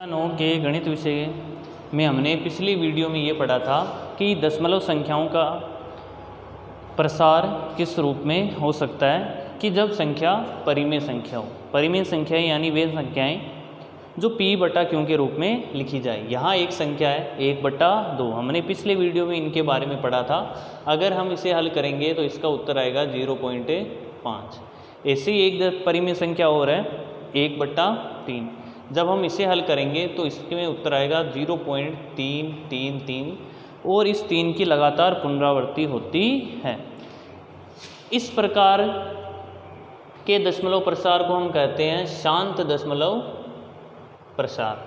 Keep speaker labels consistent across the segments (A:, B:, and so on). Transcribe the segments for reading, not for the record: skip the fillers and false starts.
A: 9 के गणित विषय में हमने पिछली वीडियो में ये पढ़ा था कि दशमलव संख्याओं का प्रसार किस रूप में हो सकता है कि जब संख्या परिमेय संख्या हो। परिमेय संख्याएं यानी वे संख्याएं जो p/q के रूप में लिखी जाए। यहाँ एक संख्या है 1/2। हमने पिछले वीडियो में इनके बारे में पढ़ा था। अगर हम इसे हल करेंगे तो इसका उत्तर आएगा 0.5। ऐसी एक परिमेय संख्या और है 1/3। जब हम इसे हल करेंगे तो इसमें उत्तर आएगा 0.333 और इस 3 की लगातार पुनरावृत्ति होती है। इस प्रकार के दशमलव प्रसार को हम कहते हैं शांत दशमलव प्रसार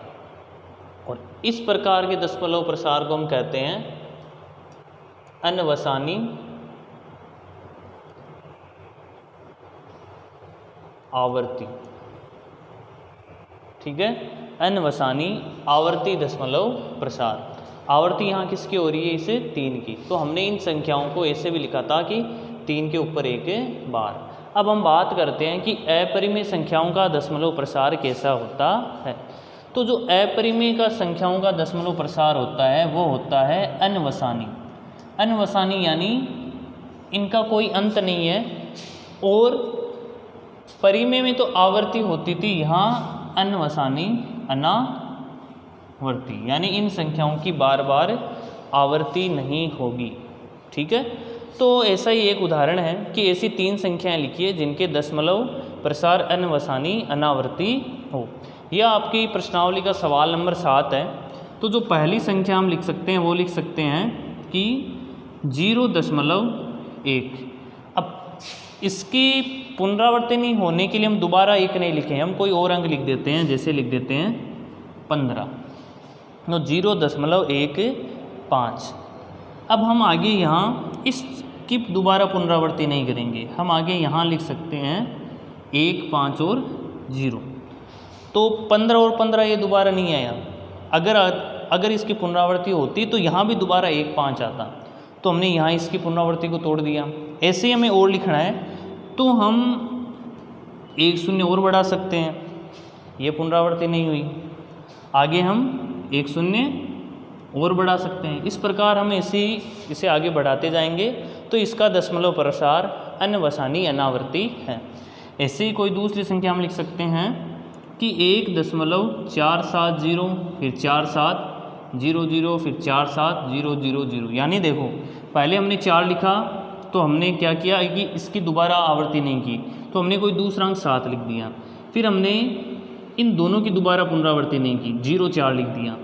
A: और इस प्रकार के दशमलव प्रसार को हम कहते हैं अनवसानी आवर्ती। ठीक है, अनवसानी आवर्ती दशमलव प्रसार। आवर्ती यहाँ किसकी हो रही है? इसे 3 की। तो हमने इन संख्याओं को ऐसे भी लिखा था कि 3 के ऊपर एक बार। अब हम बात करते हैं कि अपरिमेय संख्याओं का दशमलव प्रसार कैसा होता है। तो जो अपरिमेय का संख्याओं का दशमलव प्रसार होता है वो होता है अनवसानी। अनवसानी यानी इनका कोई अंत नहीं है। और परिमेय में तो आवर्ती होती थी, यहाँ अनवसानी अनावर्ती यानी इन संख्याओं की बार बार आवर्ती नहीं होगी। ठीक है, तो ऐसा ही एक उदाहरण है कि ऐसी 3 संख्याएं लिखिए जिनके दशमलव प्रसार अनवसानी अनावर्ती हो। यह आपकी प्रश्नावली का सवाल नंबर 7 है। तो जो पहली संख्या हम लिख सकते हैं वो लिख सकते हैं कि 0.1। अब इसकी पुनरावृत्ति नहीं होने के लिए हम दोबारा 1 नहीं लिखें, हम कोई और अंक लिख देते हैं। जैसे लिख देते हैं 15, तो 0.15। अब हम आगे यहाँ इसकी दोबारा पुनरावृत्ति नहीं करेंगे, हम आगे यहाँ लिख सकते हैं 1, 5 और 0। तो 15 और 15 ये दोबारा नहीं आया। अगर इसकी पुनरावृत्ति होती तो यहाँ भी दोबारा 1, 5 आता। तो हमने यहाँ इसकी पुनरावृत्ति को तोड़ दिया। ऐसे ही हमें और लिखना है तो हम 1 0 और बढ़ा सकते हैं, ये पुनरावृत्ति नहीं हुई। आगे हम 1 0 और बढ़ा सकते हैं। इस प्रकार हम इसे आगे बढ़ाते जाएंगे तो इसका दशमलव प्रसार अनवसानी अनावर्ती है। ऐसे ही कोई दूसरी संख्या हम लिख सकते हैं कि 1.470 फिर 4700 फिर 470000। यानी देखो पहले हमने 4 लिखा तो हमने क्या किया कि इसकी दोबारा आवर्ती नहीं की, तो हमने कोई दूसरा अंक 7 लिख दिया। फिर हमने इन दोनों की दोबारा पुनरावृत्ति नहीं की, 0 4 लिख दिया।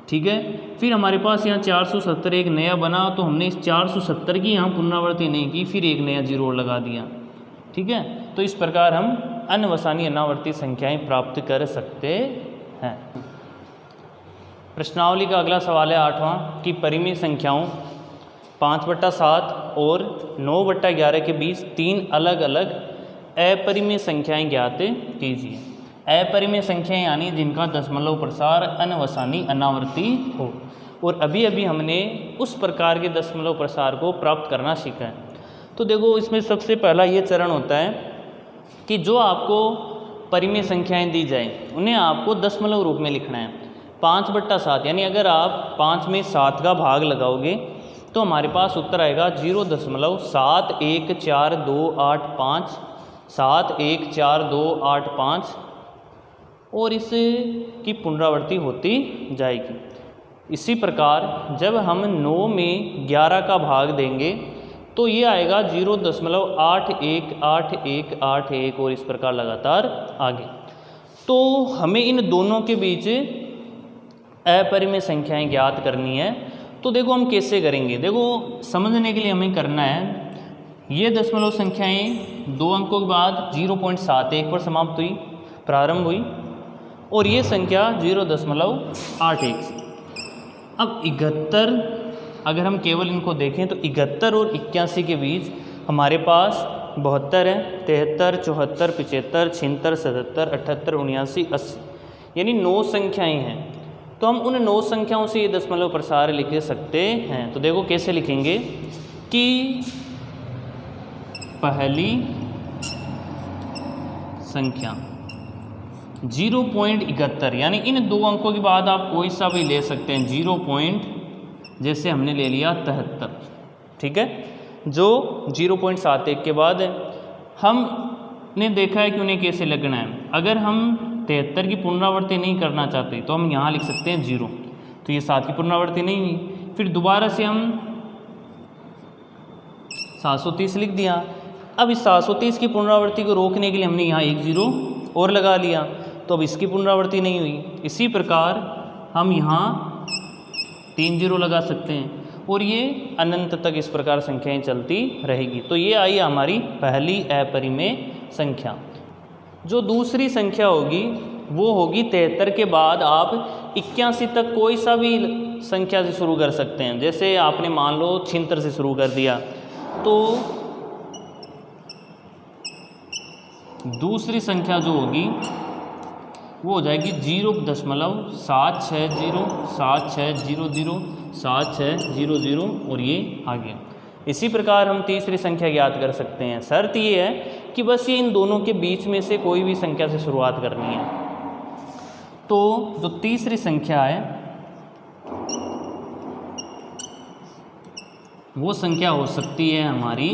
A: ठीक है, फिर हमारे पास यहाँ 470 एक नया बना तो हमने इस 470 की यहाँ पुनरावृत्ति नहीं की, फिर एक नया 0 और लगा दिया। ठीक है, तो इस प्रकार हम अनवसानी अनावर्ती संख्याएं प्राप्त कर सकते हैं। प्रश्नावली का अगला सवाल है 8वां कि परिमेय संख्याओं 5/7 और 9/11 के बीच 3 अलग अलग अपरिमेय संख्याएं ज्ञात कीजिए। अपरिमेय संख्याएं यानी जिनका दशमलव प्रसार अनवसानी अनावर्ती हो। और अभी अभी हमने उस प्रकार के दशमलव प्रसार को प्राप्त करना सीखा है। तो देखो इसमें सबसे पहला ये चरण होता है कि जो आपको परिमेय संख्याएं दी जाए उन्हें आपको दशमलव रूप में लिखना है। 5/7 यानी अगर आप 5 में 7 का भाग लगाओगे तो हमारे पास उत्तर आएगा 0.71428 71428 और इसकी पुनरावृत्ति होती जाएगी। इसी प्रकार जब हम 9 में 11 का भाग देंगे तो ये आएगा 0.818181 और इस प्रकार लगातार आगे। तो हमें इन दोनों के बीच अपरिमेय संख्याएं ज्ञात करनी है। तो देखो हम कैसे करेंगे। देखो समझने के लिए हमें करना है, ये दशमलव संख्याएं 2 अंकों के बाद 0.71 पर समाप्त हुई, प्रारंभ हुई, और ये संख्या 0.81 से। अब 71 अगर हम केवल इनको देखें तो 71 और 81 के बीच हमारे पास 72 है, 73, 74, 75, 76, 77, 78, 79, 80 यानी 9 संख्याएं हैं। तो हम उन 9 संख्याओं से ये दशमलव प्रसार लिख सकते हैं। तो देखो कैसे लिखेंगे कि पहली संख्या 0.71, यानी इन दो अंकों के बाद आप कोई सा भी ले सकते हैं। 0. जैसे हमने ले लिया 73, ठीक है, जो 0.71 के बाद है। हमने देखा है कि उन्हें कैसे लगना है। अगर हम 73 की पुनरावृत्ति नहीं करना चाहते तो हम यहाँ लिख सकते हैं 0, तो ये 7 की पुनरावृत्ति नहीं हुई। फिर दोबारा से हम 730 लिख दिया। अब इस 730 की पुनरावृत्ति को रोकने के लिए हमने यहाँ एक 0 और लगा लिया, तो अब इसकी पुनरावृत्ति नहीं हुई। इसी प्रकार हम यहाँ 3 0 लगा सकते हैं और ये अनंत तक इस प्रकार संख्याएं चलती रहेगी। तो ये आई हमारी पहली अपरिमेय संख्या। जो दूसरी संख्या होगी वो होगी 73 के बाद आप 81 तक कोई सा भी संख्या से शुरू कर सकते हैं। जैसे आपने मान लो 76 से शुरू कर दिया, तो दूसरी संख्या जो होगी वो हो जाएगी 0.7607600760 और ये आ गया। इसी प्रकार हम तीसरी संख्या ज्ञात कर सकते हैं। शर्त ये है कि बस ये इन दोनों के बीच में से कोई भी संख्या से शुरुआत करनी है। तो जो तीसरी संख्या है वो संख्या हो सकती है हमारी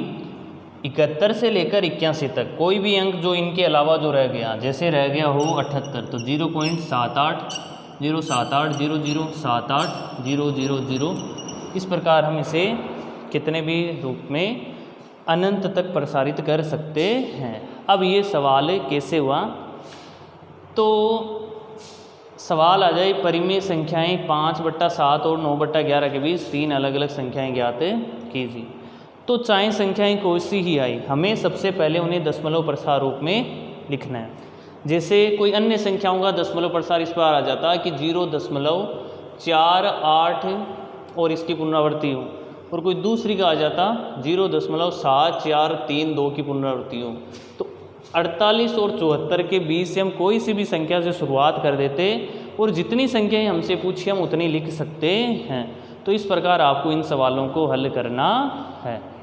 A: 71 से लेकर 81 तक। कोई भी अंक जो इनके अलावा जो रह गया, जैसे रह गया हो 78, तो 0.78 इस प्रकार हम इसे कितने भी रूप में अनंत तक प्रसारित कर सकते हैं। अब ये सवाल कैसे हुआ, तो सवाल आ जाए परिमेय संख्याएं 5/7 और 9/11 के बीच 3 अलग अलग संख्याएं ज्ञात कीजिए। तो चाहे संख्याएं कोई सी ही आई, हमें सबसे पहले उन्हें दशमलव प्रसार रूप में लिखना है। जैसे कोई अन्य संख्याओं का दशमलव प्रसार इस बार आ जाता है कि 0.48 और इसकी पुनरावृत्ति हो, और कोई दूसरी का आ जाता 0.7432 की पुनरावृत्ति हो। तो 48 और 74 के बीच से हम कोई सी भी संख्या से शुरुआत कर देते और जितनी संख्याएं हमसे पूछी हम उतनी लिख सकते हैं। तो इस प्रकार आपको इन सवालों को हल करना है।